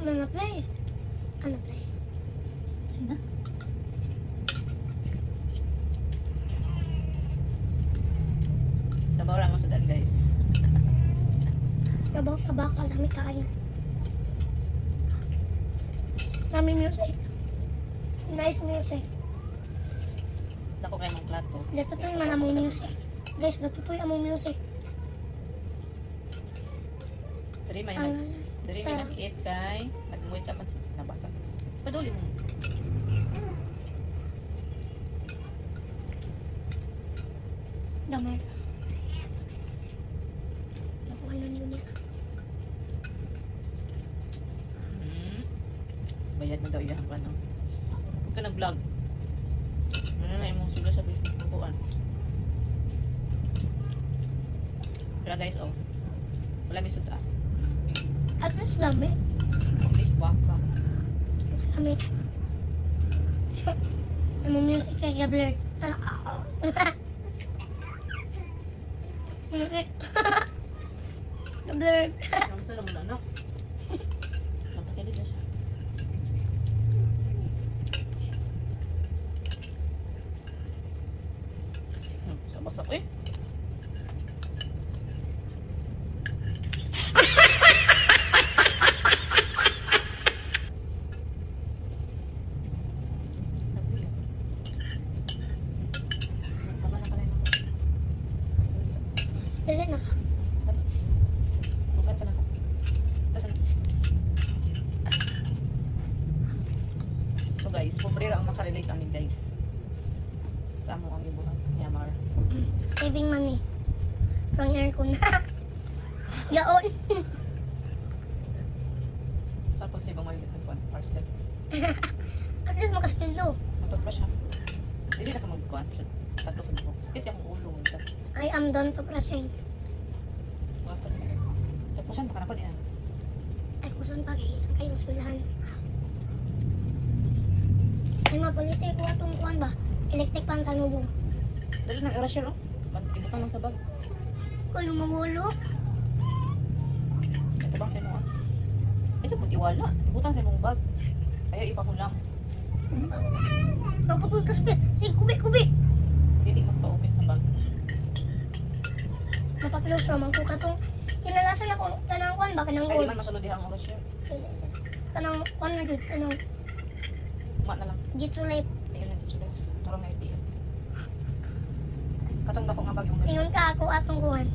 Ano na play? Ano play? Sina? Sabaw lang mo sa daan, guys. Kabak-kabakal kami kain. Nami music. Nice music. Dako kayo mong plato. Dito to yung among music. Guys, dito to yung among music. Dari may Ang dari may nag-eat kay nag-wait sa pansin nabasa. Paduli mo. damay. Nakuha na niyo niya. Bayad mo daw iyang pa, no? Huwag ka nag-vlog. Ano na yung suga sa Facebook ko, kuhan. Pero guys, oh. Wala may suda. At least dami. At least baka. Kami. Among music kay Gablerd. Music. Gablerd. Ang sarap mo na, no? Napakilid na siya. Basa-basa ko eh. Dali na ka. Bukat ka na ko. So guys, pobrera ang makarelate kami guys. Sa amo ang ibuhat. Yamar. Saving money. From aircon. Yaon. Sa pag sa ibang maliit ng parcel. At least makaspildo. Matot pa siya. Hindi na ka magkuhan. Tapos sa buhok. Sakit yung ulo. I am done to brushing. Tapos siya, baka na ko niya. Ay, kusun pa kayo eskwelahan. Ay, mapaliti ko atong kuhan ba? Electric pan sa nubong. Dali ng erasyon, no? Ibutang lang sa bag. Kayo mamulo. Ito bang sa imo, ah? Ito puti wala. Ibutang sa imong bag. Kaya ipakulang. Naputol ka spit. Sige, kubi. Hindi magpa-open sa bag. Mapa-close naman ko katong kinalasan ako. Kanang kuhan ba? Kanang Kaya di gold. man masulod dihang erasyon. Kanang kuhan na dito. Kanang Mat na lang. jitsu life. Ayun na susunod. Tarong na iti. Katong dako nga bag yung Ingon ka ako atong kuhan.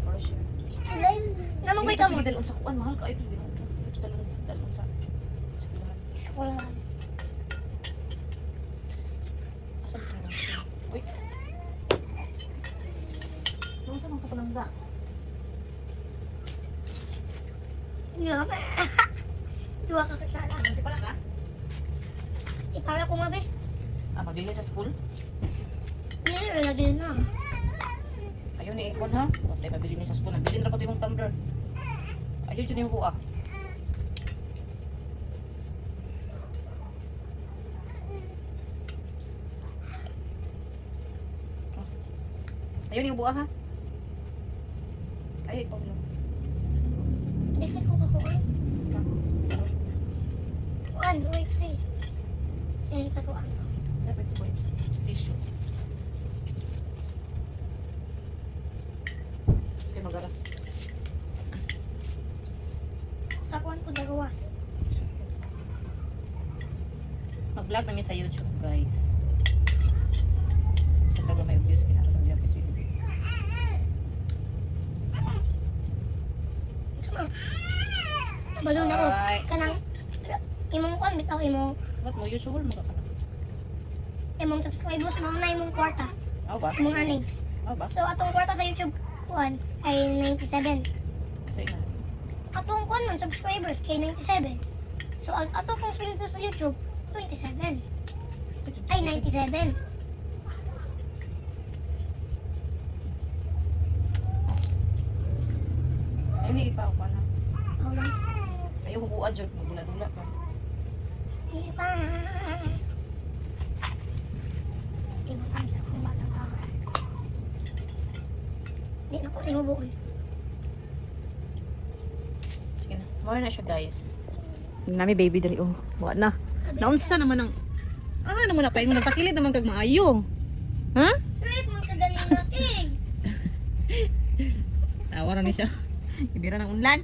erasyon. Jitsu life. Naman ko mo. Dalon sa kuan, mahal ka ito. Ito dalon sa eskwelahan. Eskwelahan. Asan ito na? Uy. Ano sa mga kapalangga? Yeah. Dua ka kasala. Hindi pala ka? Ipala ko nga be. Ah, mabili sa school? Hindi, lagi na. Ayaw ni Ikon ha? Huwag tayo mabili niya sa school. Nabilin na pati mong tumbler. Ayaw dyan yung buwa. Ayaw niyo buwa ha? Ayaw ikaw lang. Kasi ko kakuan. Kuan, UFC. Eh, kakuan. Dapat wipes. Tissue. Okay, magaras. Sa kuan ko dagawas. Mag-vlog namin sa YouTube, guys. Sa taga may views, kinarating dyan kasi Balo na ko. Ay. Kanang imong kuan bitaw imong ba't mo YouTuber mo ka na? imong subscribers mo na imong kwarta. Ako ba? Imong earnings. Ako ba? So atong kwarta sa YouTube kuan ay 97. Kasi nga. Atong kuan man subscribers kay 97. So ang ato pong swing to sa YouTube 27. Ay 97. Ayaw ni ipa ako na. Oh lang. Ayaw hubuan dyan. Magdula-dula pa. Iba. Ibutang sa akong batang kaka. Di na ko rin hubuon. Sige na. More na siya, guys. Nami baby dali oh. Wa na. Naunsa naman ang naman na paingon nagtakilid naman kag maayo. Ha? Wait, mo sa galing natin. Tawa na ni siya. Ibira ng unlan.